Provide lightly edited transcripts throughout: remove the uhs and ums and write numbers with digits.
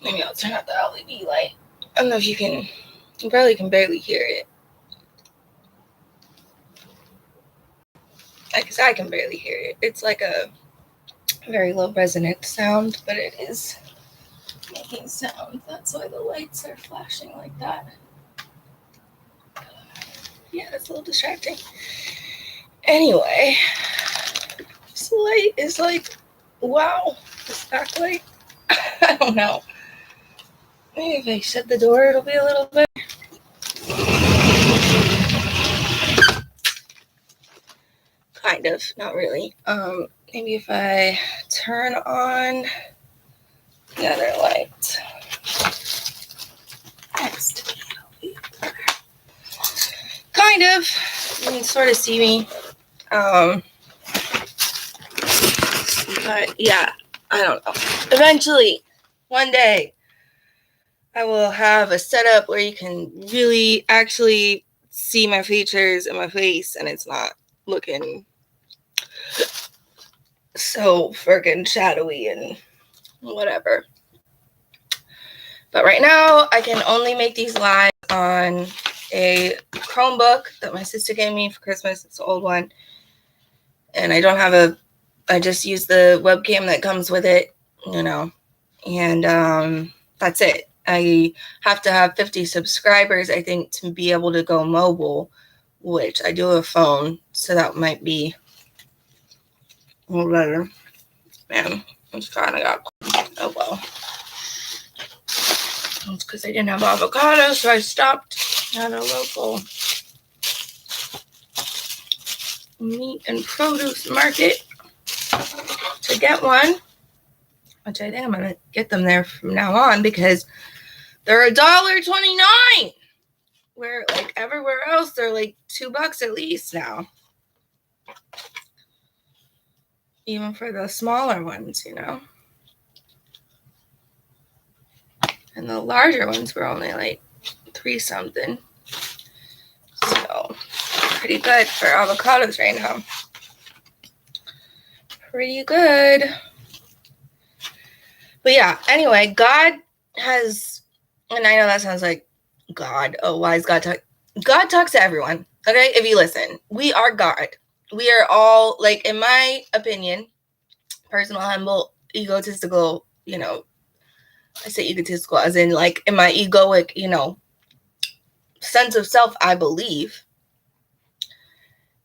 Maybe I'll turn out the LED light. I don't know if you can. You probably can barely hear it. Because I can barely hear it. It's like a very low resonant sound, but it is making sound. That's why the lights are flashing like that. Yeah, it's a little distracting. Anyway, this light is like, wow, this backlight. I don't know. Maybe if I shut the door, it'll be a little better. Kind of, not really. Maybe if I turn on the other light. Next. Kind of. You can sort of see me. But yeah, I don't know. Eventually, one day, I will have a setup where you can really actually see my features and my face, and it's not looking so freaking shadowy and whatever. But right now, I can only make these live on a Chromebook that my sister gave me for Christmas. It's an old one. And I don't have I just use the webcam that comes with it, and that's it. I have to have 50 subscribers, I think, to be able to go mobile, which I do have a phone, so that might be a little better. Man, it's kind of got, oh well. It's because I didn't have avocado, so I stopped at a local meat and produce market to get one, which I think I'm going to get them there from now on because they're $1.29, where like everywhere else they're like $2 at least now. Even for the smaller ones, And the larger ones were only like $3 something. So pretty good for avocados right now. Pretty good. But yeah, anyway, God has, and I know that sounds like God. Oh, why is God talk? God talks to everyone. Okay, if you listen, we are God. We are all, like, in my opinion, personal, humble, egotistical, I say egotistical as in like in my egoic, sense of self, I believe.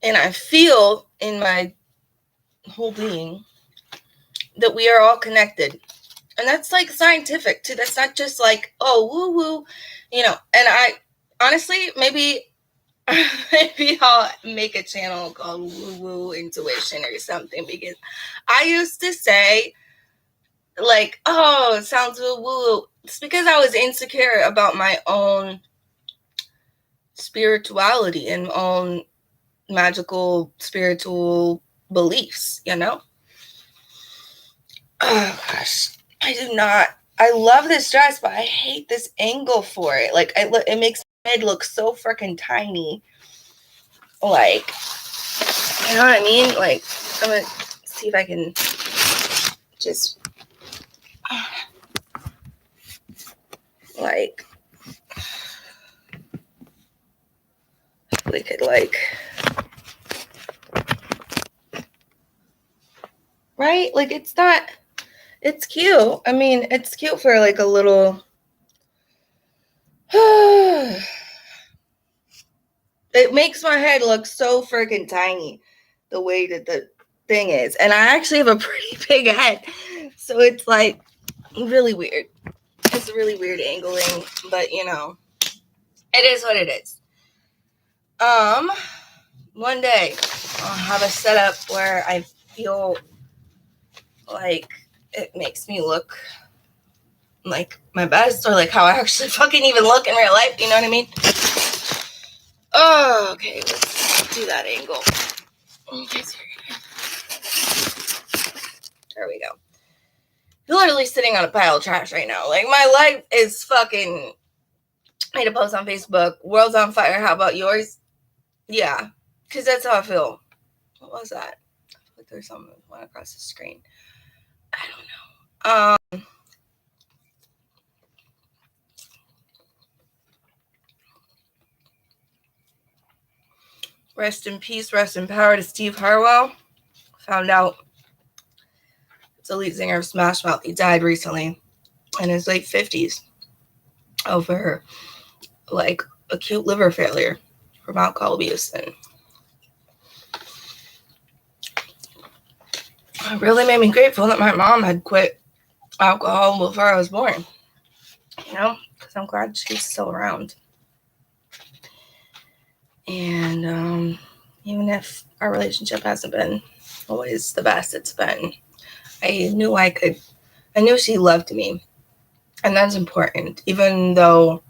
And I feel in my whole being that we are all connected. And that's like scientific too. That's not just like, oh, woo woo, and I honestly, maybe I'll make a channel called Woo Woo Intuition or something, because I used to say, like, oh, it sounds woo woo. It's because I was insecure about my own spirituality and own magical spiritual beliefs, Oh gosh, I love this dress, but I hate this angle for it. Like, it makes my head look so freaking tiny. Like, you know what I mean? Like, I'm gonna see if I can just like, we could like, right? Like, it's not, it's cute. I mean, it's cute for like a little, it makes my head look so freaking tiny the way that the thing is. And I actually have a pretty big head. So it's like really weird. It's a really weird angling, but it is what it is. One day I'll have a setup where I feel like it makes me look like my best, or like how I actually fucking even look in real life, you know what I mean? Oh, okay, let's do that angle. There we go. You're literally sitting on a pile of trash right now. Like, my life is fucking, I made a post on Facebook, world's on fire, how about yours? Yeah, because that's how I feel. What was that? I feel like there's something that went across the screen. I don't know. Rest in peace, rest in power to Steve Harwell. Found out it's the lead singer of Smash Mouth. He died recently in his late 50s over like acute liver failure from alcohol abuse. And it really made me grateful that my mom had quit alcohol before I was born, because I'm glad she's still around. And even if our relationship hasn't been always the best it's been, I knew she loved me, and that's important. Even though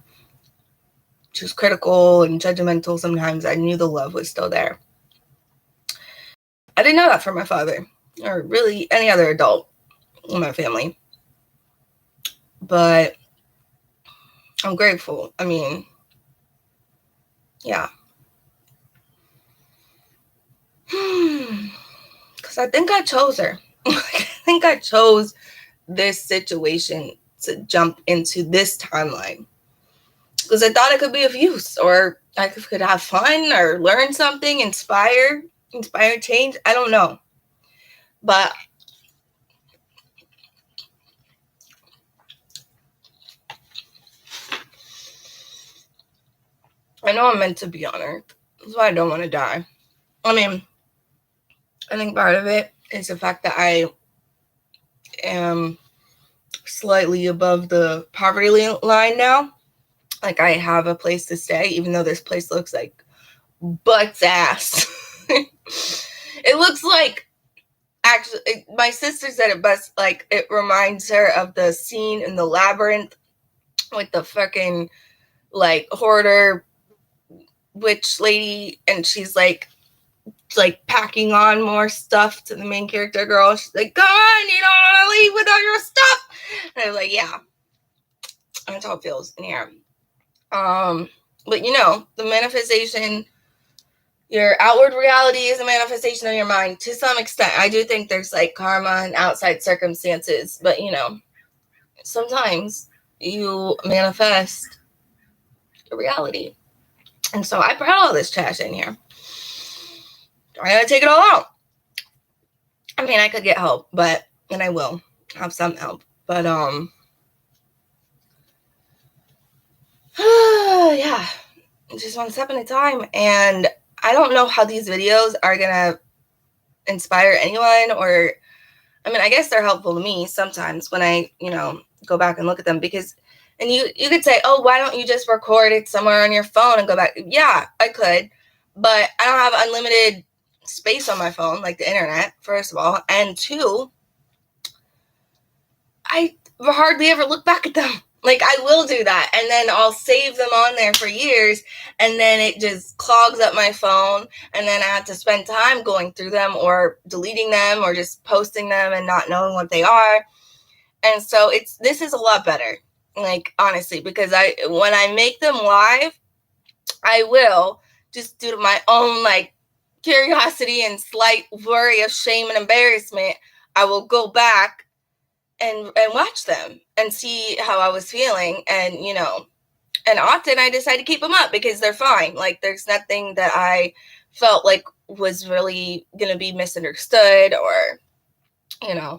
she was critical and judgmental sometimes, I knew the love was still there. I didn't know that from my father, or really any other adult in my family. But I'm grateful. I mean, yeah. Because I think I chose her. I think I chose this situation to jump into this timeline. Because I thought it could be of use, or I could have fun, or learn something, inspire change. I don't know. But I know I'm meant to be on Earth. That's why I don't want to die. I mean, I think part of it is the fact that I am slightly above the poverty line now. Like, I have a place to stay, even though this place looks like butt's ass. It looks like, actually, my sister said it best, like, it reminds her of the scene in The Labyrinth with the fucking, like, hoarder witch lady, and she's like packing on more stuff to the main character girl. She's like, come on, you don't want to leave with all your stuff. And I was like, yeah, that's how it feels in here. But the manifestation, your outward reality is a manifestation of your mind to some extent. I do think there's like karma and outside circumstances, but sometimes you manifest your reality. And so I brought all this trash in here. I gotta take it all out. I mean, I could get help, and I will have some help, but yeah, just one step at a time. And I don't know how these videos are gonna inspire anyone, or I mean, I guess they're helpful to me sometimes when I go back and look at them, because, and you could say, oh, why don't you just record it somewhere on your phone and go back? Yeah, I could, but I don't have unlimited space on my phone, like the internet, first of all, and two, I hardly ever look back at them. Like, I will do that, and then I'll save them on there for years, and then it just clogs up my phone, and then I have to spend time going through them, or deleting them, or just posting them and not knowing what they are. And so this is a lot better, like, honestly, because when I make them live, I will, just due to my own, like, curiosity and slight worry of shame and embarrassment, I will go back and watch them and see how I was feeling. And, and often I decide to keep them up because they're fine. Like, there's nothing that I felt like was really going to be misunderstood, or, and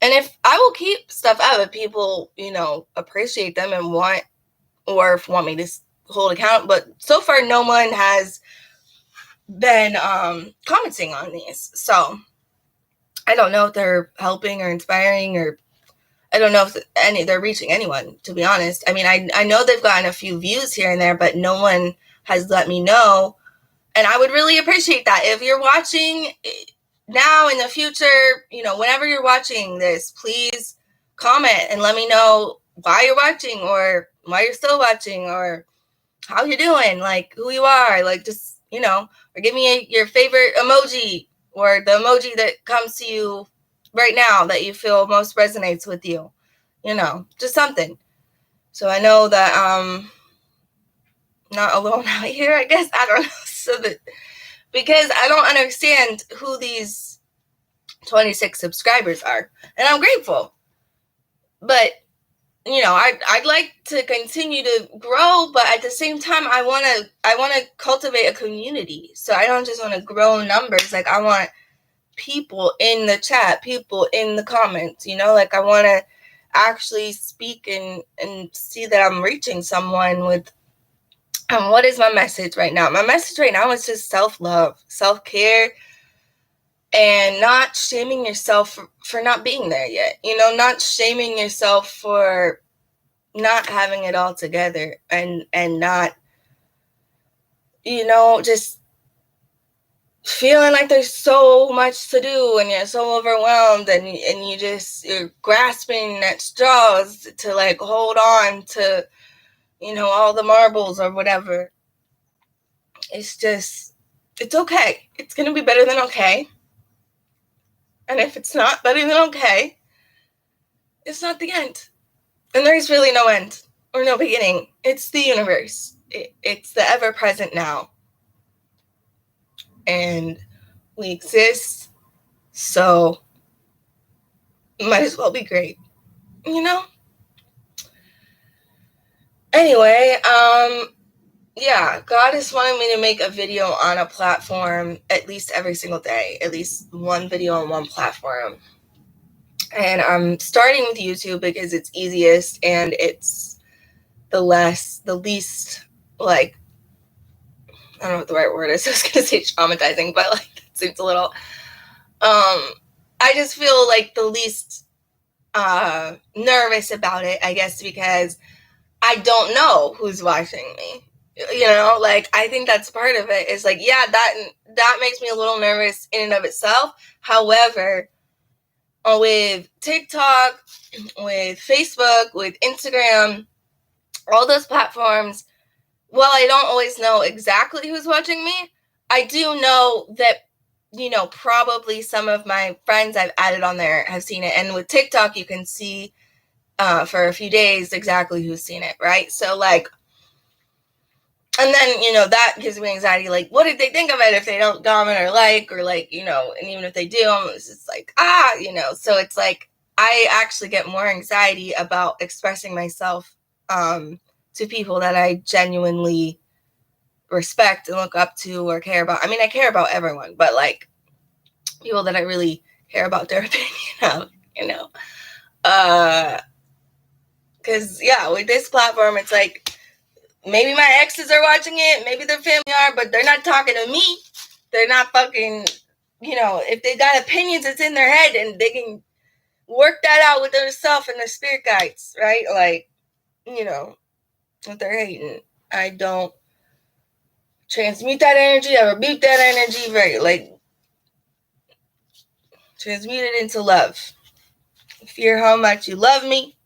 if I will keep stuff up, if people, appreciate them and want me to hold account. But so far, no one has been commenting on these. So I don't know if they're helping or inspiring, or I don't know if they're reaching anyone, to be honest. I mean, I know they've gotten a few views here and there, but no one has let me know. And I would really appreciate that. If you're watching now, in the future, whenever you're watching this, please comment and let me know why you're watching, or why you're still watching, or how you're doing, like, who you are, like, just, or give me your favorite emoji, or the emoji that comes to you right now that you feel most resonates with you, just something. So I know that I'm not alone out here, I guess. I don't know. Because I don't understand who these 26 subscribers are. And I'm grateful. But I'd like to continue to grow, but at the same time, I want to cultivate a community. So I don't just want to grow numbers. Like, I want people in the chat, people in the comments, like I want to actually speak and see that I'm reaching someone with, what is my message right now? My message right now is just self-love, self-care, and not shaming yourself for not being there yet, not shaming yourself for not having it all together, and not, just feeling like there's so much to do and you're so overwhelmed, and you're grasping at straws to like hold on to, all the marbles or whatever. It's okay. It's going to be better than okay. And if it's not better than okay, it's not the end. And there's really no end or no beginning. It's the universe. It's the ever-present now. And we exist, so might as well be great, Anyway, yeah, God is wanting me to make a video on a platform at least every single day, at least one video on one platform. And I'm starting with YouTube because it's easiest and it's the least, like, I don't know what the right word is. I was going to say traumatizing, but like, it seems a little, I just feel like the least nervous about it, I guess, because I don't know who's watching me. Like, I think that's part of it. Is like, yeah, that makes me a little nervous in and of itself. However, with TikTok, with Facebook, with Instagram, all those platforms, while I don't always know exactly who's watching me, I do know that, probably some of my friends I've added on there have seen it. And with TikTok, you can see for a few days exactly who's seen it, right? So, like, and then, that gives me anxiety. Like, what did they think of it if they don't comment or like, and even if they do, it's just like, so it's like, I actually get more anxiety about expressing myself to people that I genuinely respect and look up to or care about. I mean, I care about everyone, but like people that I really care about their opinion of, because, yeah, with this platform, it's like, maybe my exes are watching it, maybe their family are, but they're not talking to me. They're not fucking, if they got opinions, it's in their head and they can work that out with themselves and their spirit guides, right? Like, if they're hating, I don't transmute that energy, I rebuke that energy, right? Like, transmute it into love. Fear how much you love me.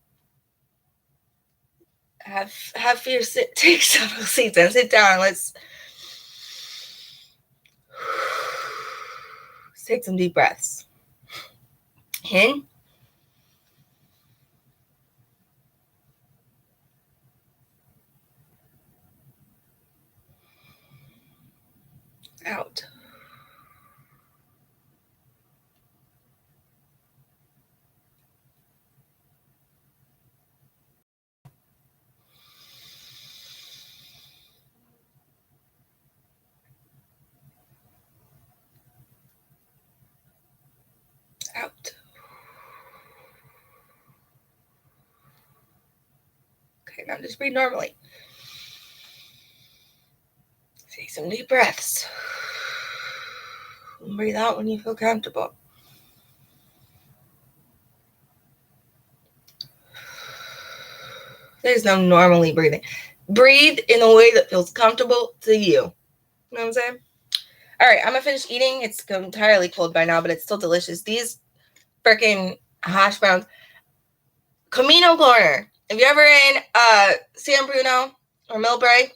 Have fear take several seats and sit down. Let's take some deep breaths. In. Out. Out. Okay, now just breathe normally. Take some deep breaths. And breathe out when you feel comfortable. There's no normally breathing. Breathe in a way that feels comfortable to you. You know what I'm saying? All right, I'm going to finish eating. It's entirely cold by now, but it's still delicious. These freaking hash browns. Camino Corner. If you're ever in San Bruno or Millbrae,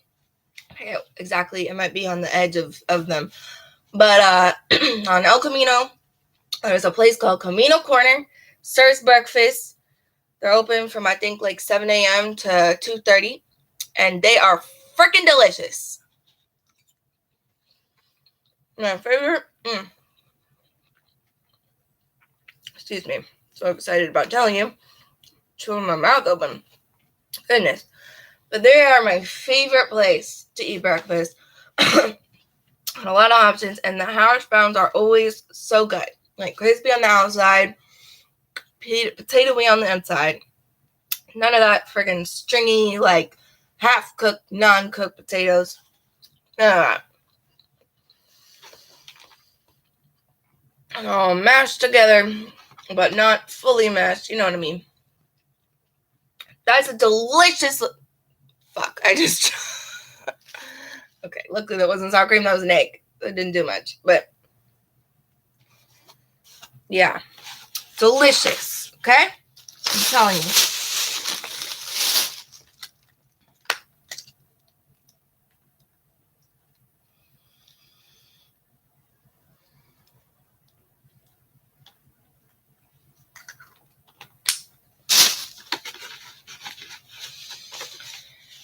I forget exactly, it might be on the edge of them. But on El Camino, there's a place called Camino Corner. Serves breakfast. They're open from, I think, like 7 a.m. to 2:30. And they are freaking delicious. My favorite. Excuse me. So excited about telling you. chewing my mouth open. Goodness. But they are my favorite place to eat breakfast. A lot of options, and the hash browns are always so good. Like crispy on the outside, potatoey on the inside. None of that friggin' stringy, like half-cooked, non-cooked potatoes. None of that. All mashed together, but not fully mashed. You know what I mean? That's a delicious. Fuck, I just. Okay, luckily that wasn't sour cream, that was an egg. It didn't do much, but yeah, delicious. Okay, I'm telling you.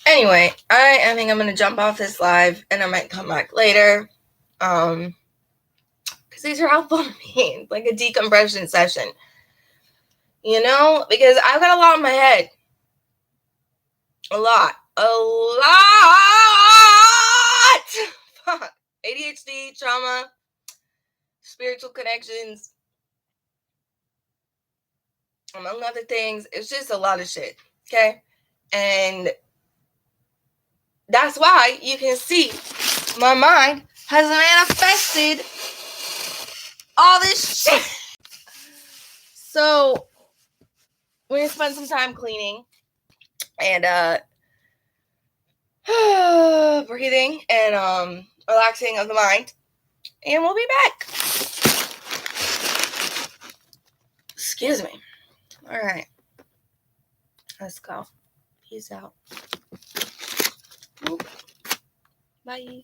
Anyway, I think I'm gonna jump off this live, and I might come back later, because these are helpful to me. It's like a decompression session, you know, because I've got a lot in my head. A lot. Fuck. ADHD, trauma, spiritual connections, among other things. It's just a lot of shit. Okay? And that's why you can see my mind has manifested all this shit. So we're gonna spend some time cleaning and breathing and relaxing of the mind, and we'll be back. Excuse me. All right, let's go. Peace out. Bye.